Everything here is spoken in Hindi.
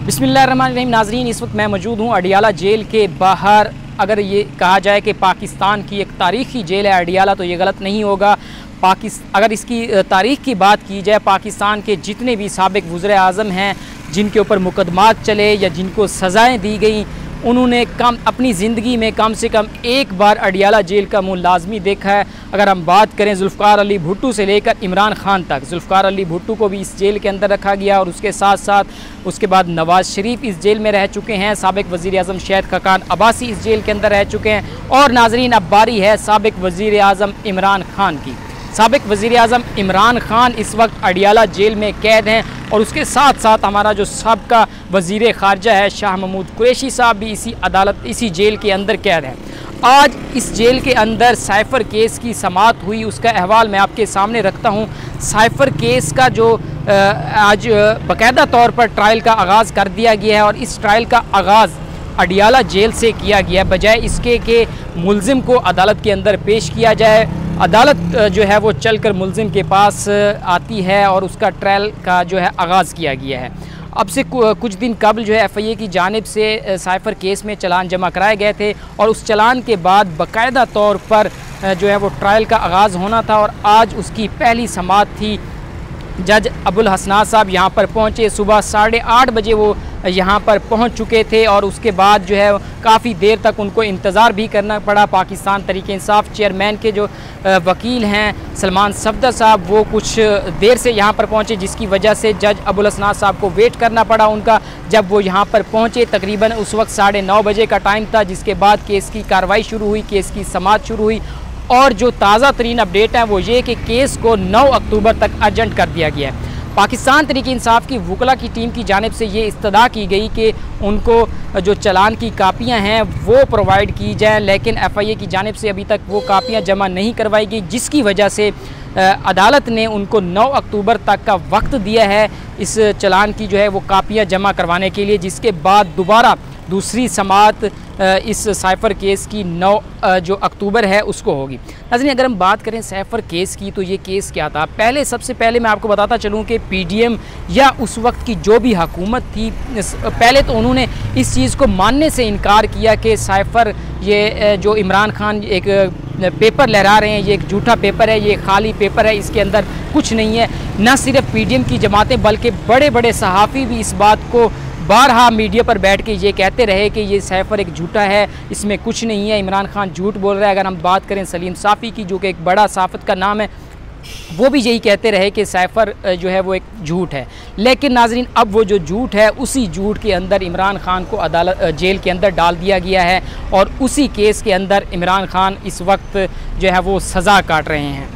बिस्मिल्लाहिर्रहमानिर्रहीम। नाज़रीन, इस वक्त मैं मौजूद हूँ अडियाला जेल के बाहर। अगर ये कहा जाए कि पाकिस्तान की एक तारीख़ी जेल है अडियाला तो ये गलत नहीं होगा। अगर इसकी तारीख़ की बात की जाए, पाकिस्तान के जितने भी साबिक़ वज़ीर आज़म हैं जिनके ऊपर मुकदमात चले या जिनको सज़ाएँ दी गई, उन्होंने अपनी ज़िंदगी में कम से कम एक बार अडियाला जेल का मुँह लाजमी देखा है। अगर हम बात करें ज़ुल्फ़िकार अली भुट्टो से लेकर इमरान ख़ान तक, ज़ुल्फ़िकार अली भुट्टो को भी इस जेल के अंदर रखा गया और उसके साथ साथ उसके बाद नवाज़ शरीफ इस जेल में रह चुके हैं, साबिक़ वज़ीर आज़म शहीद खकान अब्बासी इस जेल के अंदर रह चुके हैं। और नाज़रीन, अब बारी है साबिक़ वज़ीर आज़म इमरान ख़ान की। साबिक़ वज़ीर आज़म इमरान ख़ान इस वक्त अडियाला जेल में कैद हैं और उसके साथ साथ हमारा जो साबिक़ा वज़ीर ख़ारजा है शाह महमूद कुरैशी साहब भी इसी जेल के अंदर कैद हैं। आज इस जेल के अंदर साइफ़र केस की समाअत हुई, उसका अहवाल मैं आपके सामने रखता हूँ। साइफ़र केस का जो आज बाकायदा तौर पर ट्रायल का आगाज़ कर दिया गया है और इस ट्रायल का आगाज़ अडियाला जेल से किया गया है, बजाय इसके कि मुल्ज़िम को अदालत के अंदर पेश किया जाए। अदालत जो है वो चलकर मुल्ज़िम के पास आती है और उसका ट्रायल का जो है आगाज़ किया गया है। अब से कुछ दिन कबल जो है FIA की जानिब से साइफ़र केस में चलान जमा कराए गए थे और उस चलान के बाद बाकायदा तौर पर जो है वो ट्रायल का आगाज़ होना था और आज उसकी पहली समाअत थी। जज अबुल हसनात साहब यहाँ पर पहुँचे, सुबह 8:30 बजे वो यहाँ पर पहुँच चुके थे और उसके बाद जो है काफ़ी देर तक उनको इंतज़ार भी करना पड़ा। पाकिस्तान तहरीक इंसाफ चेयरमैन के जो वकील हैं सलमान सफदर साहब, वो कुछ देर से यहाँ पर पहुँचे, जिसकी वजह से जज अबुल हसनात साहब को वेट करना पड़ा उनका। जब वो यहाँ पर पहुँचे तकरीबन उस वक्त 9:30 बजे का टाइम था, जिसके बाद केस की कार्रवाई शुरू हुई, केस की समाअत शुरू हुई। और जो ताज़ा तरीन अपडेट है वो ये कि केस को 9 अक्टूबर तक अर्जेंट कर दिया गया है। पाकिस्तान तहरीक इंसाफ की वकला की टीम की जानिब से ये इस्तदा की गई कि उनको जो चलान की कापियां हैं वो प्रोवाइड की जाएँ, लेकिन FIA की जानिब से अभी तक वो कापियां जमा नहीं करवाई गई, जिसकी वजह से अदालत ने उनको 9 अक्टूबर तक का वक्त दिया है इस चलान की जो है वो कापियां जमा करवाने के लिए, जिसके बाद दोबारा दूसरी समाअत इस साइफ़र केस की 9 जो अक्टूबर है उसको होगी। नाज़रीन, अगर हम बात करें साइफ़र केस की तो ये केस क्या था। सबसे पहले मैं आपको बताता चलूँ कि PDM या उस वक्त की जो भी हुकूमत थी, पहले तो उन्होंने इस चीज़ को मानने से इनकार किया कि साइफ़र ये जो इमरान ख़ान एक पेपर लहरा रहे हैं ये एक झूठा पेपर है, ये खाली पेपर है, इसके अंदर कुछ नहीं है। न सिर्फ PDM की जमातें बल्कि बड़े बड़े सहाफ़ी भी इस बात को बारहा मीडिया पर बैठ के ये कहते रहे कि ये साइफ़र एक झूठा है, इसमें कुछ नहीं है, इमरान ख़ान झूठ बोल रहा है। अगर हम बात करें सलीम साफ़ी की, जो कि एक बड़ा सहाफ़त का नाम है, वो भी यही कहते रहे कि साइफ़र जो है वो एक झूठ है। लेकिन नाज़रीन, अब वो जो झूठ है उसी झूठ के अंदर इमरान ख़ान को अदालत जेल के अंदर डाल दिया गया है और उसी केस के अंदर इमरान ख़ान इस वक्त जो है वो सज़ा काट रहे हैं।